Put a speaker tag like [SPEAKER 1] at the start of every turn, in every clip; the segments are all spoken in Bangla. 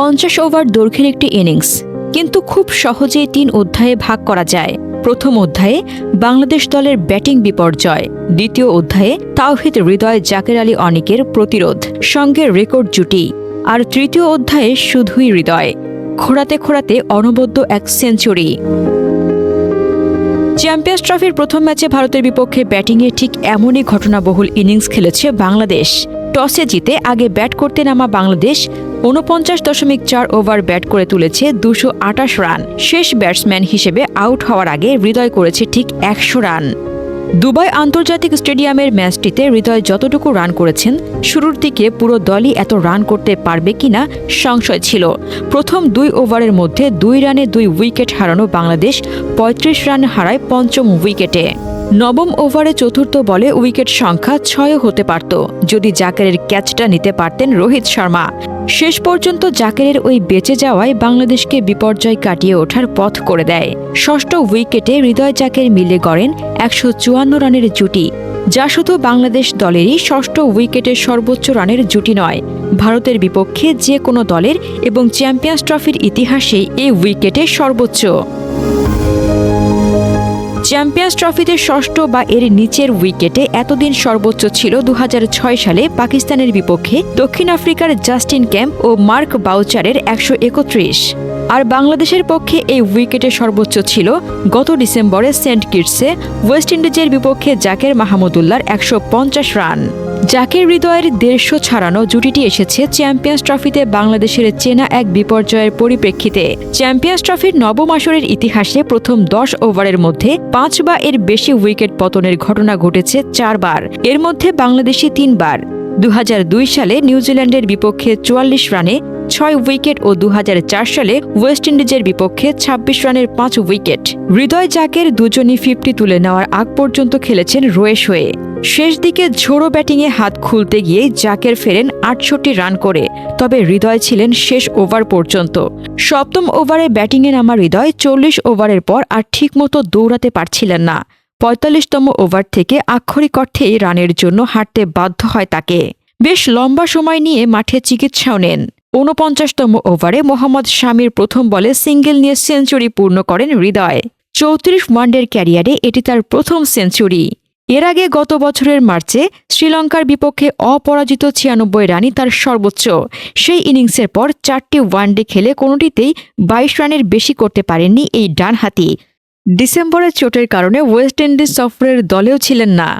[SPEAKER 1] 50 ওভার দৈর্ঘ্যের একটি ইনিংস, কিন্তু খুব সহজেই 3 অধ্যায়ে ভাগ করা যায়। প্রথম অধ্যায়ে বাংলাদেশ দলের ব্যাটিং বিপর্যয়, দ্বিতীয় অধ্যায়ে তাওহিদ হৃদয় জাকের আলী অনিকের প্রতিরোধ সঙ্গে রেকর্ড জুটি, আর তৃতীয় অধ্যায়ে শুধুই হৃদয় খোঁড়াতে খোঁড়াতে অনবদ্য এক সেঞ্চুরি। চ্যাম্পিয়ন্স ট্রফির প্রথম ম্যাচে ভারতের বিপক্ষে ব্যাটিংয়ে ঠিক এমনই ঘটনাবহুল ইনিংস খেলেছে বাংলাদেশ। টসে জিতে আগে ব্যাট করতে নামা বাংলাদেশ ৪৯.৪ ওভার ব্যাট করে তুলেছে ২২৮ রান। শেষ ব্যাটসম্যান হিসেবে আউট হওয়ার আগে হৃদয় করেছে ঠিক ১০০ রান। দুবাই আন্তর্জাতিক স্টেডিয়ামের ম্যাচটিতে হৃদয় যতটুকু রান করেছেন, শুরুর দিকে পুরো দলই এত রান করতে পারবে কিনা সংশয় ছিল। প্রথম ২ ওভারের মধ্যে ২ রানে ২ উইকেট হারানো বাংলাদেশ ৩৫ রান হারায় পঞ্চম উইকেটে। নবম ওভারে চতুর্থ বলে উইকেট সংখ্যা ৬ হতে পারত যদি জাকেরের ক্যাচটা নিতে পারতেন রোহিত শর্মা। শেষ পর্যন্ত জাকেরের ওই বেঁচে যাওয়ায় বাংলাদেশকে বিপর্যয় কাটিয়ে ওঠার পথ করে দেয়। ষষ্ঠ উইকেটে হৃদয় জাকের মিলে গড়েন ১৫৪ রানের জুটি, যা শুধু বাংলাদেশ দলেরই ষষ্ঠ উইকেটের সর্বোচ্চ রানের জুটি নয়, ভারতের বিপক্ষে যে কোনো দলের এবং চ্যাম্পিয়ন্স ট্রফির ইতিহাসে এই উইকেটে সর্বোচ্চ। চ্যাম্পিয়ন্স ট্রফিতে ষষ্ঠ বা এর নিচের উইকেটে এতদিন সর্বোচ্চ ছিল ২০০৬ সালে পাকিস্তানের বিপক্ষে দক্ষিণ আফ্রিকার জাস্টিন ক্যাম্প ও মার্ক বাউচারের ১৩১, আর বাংলাদেশের পক্ষে এই উইকেটে সর্বোচ্চ ছিল গত ডিসেম্বরে সেন্ট কিটসে ওয়েস্ট ইন্ডিজের বিপক্ষে জাকের মাহমুদুল্লাহর ১৫০ রান। জাকের হৃদয়ের ১৫০ ছাড়ানো জুটিটি এসেছে চ্যাম্পিয়ন্স ট্রফিতে বাংলাদেশের চেনা এক বিপর্যয়ের পরিপ্রেক্ষিতে। চ্যাম্পিয়ন্স ট্রফির নবম আসরের ইতিহাসে প্রথম ১০ ওভারের মধ্যে ৫ বা এর বেশি উইকেট পতনের ঘটনা ঘটেছে ৪ বার, এর মধ্যে বাংলাদেশি ৩ বার। ২০০২ সালে নিউজিল্যান্ডের বিপক্ষে ৪৪ রানে ৬ উইকেট ও ২০০৪ সালে ওয়েস্ট ইন্ডিজের বিপক্ষে ২৬ রানের ৫ উইকেট। হৃদয় জাকের দুজনই 50 তুলে নেওয়ার আগ পর্যন্ত খেলেছেন রয়েস হয়ে। শেষ দিকে ঝোড়ো ব্যাটিংয়ে হাত খুলতে গিয়ে জাকের ফেরেন ৬৮ রান করে, তবে হৃদয় ছিলেন শেষ ওভার পর্যন্ত। সপ্তম ওভারে ব্যাটিংয়ে নামা হৃদয় ৪০ ওভারের পর আর ঠিকমতো দৌড়াতে পারছিলেন না। ৪৫তম ওভার থেকে আক্ষরিক অর্থেই রানের জন্য হাঁটতে বাধ্য হয় তাকে। বেশ লম্বা সময় নিয়ে মাঠে চিকিৎসাও নেন। ৪৯তম ওভারে মোহাম্মদ শামির প্রথম বলে সিঙ্গেল নিয়ে সেঞ্চুরি পূর্ণ করেন হৃদয়। ৩৪ ওয়ানডের ক্যারিয়ারে এটি তার প্রথম সেঞ্চুরি। এর আগে গত বছরের মার্চে শ্রীলঙ্কার বিপক্ষে অপরাজিত ৯৬ রানই তার সর্বোচ্চ। সেই ইনিংসের পর ৪টি ওয়ানডে খেলে কোনোটিতেই ২২ রানের বেশি করতে পারেননি এই ডানহাতি। ডিসেম্বরের চোটের কারণে ওয়েস্ট ইন্ডিজ সফরের দলেও ছিলেন না।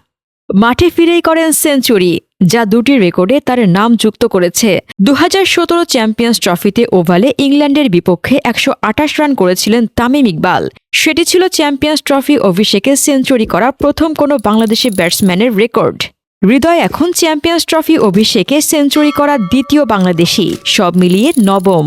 [SPEAKER 1] মাঠে ফিরেই করেন সেঞ্চুরি, যা দুটি রেকর্ডে তার নাম যুক্ত করেছে। ২০১৭ চ্যাম্পিয়ন্স ট্রফিতে ওভালে ইংল্যান্ডের বিপক্ষে ১২৮ রান করেছিলেন তামিম ইকবাল। সেটি ছিল চ্যাম্পিয়ন্স ট্রফি অভিষেকে সেঞ্চুরি করা প্রথম কোনো বাংলাদেশি ব্যাটসম্যানের রেকর্ড। হৃদয় এখন চ্যাম্পিয়ন্স ট্রফি অভিষেকে সেঞ্চুরি করা দ্বিতীয় বাংলাদেশি, সব মিলিয়ে নবম।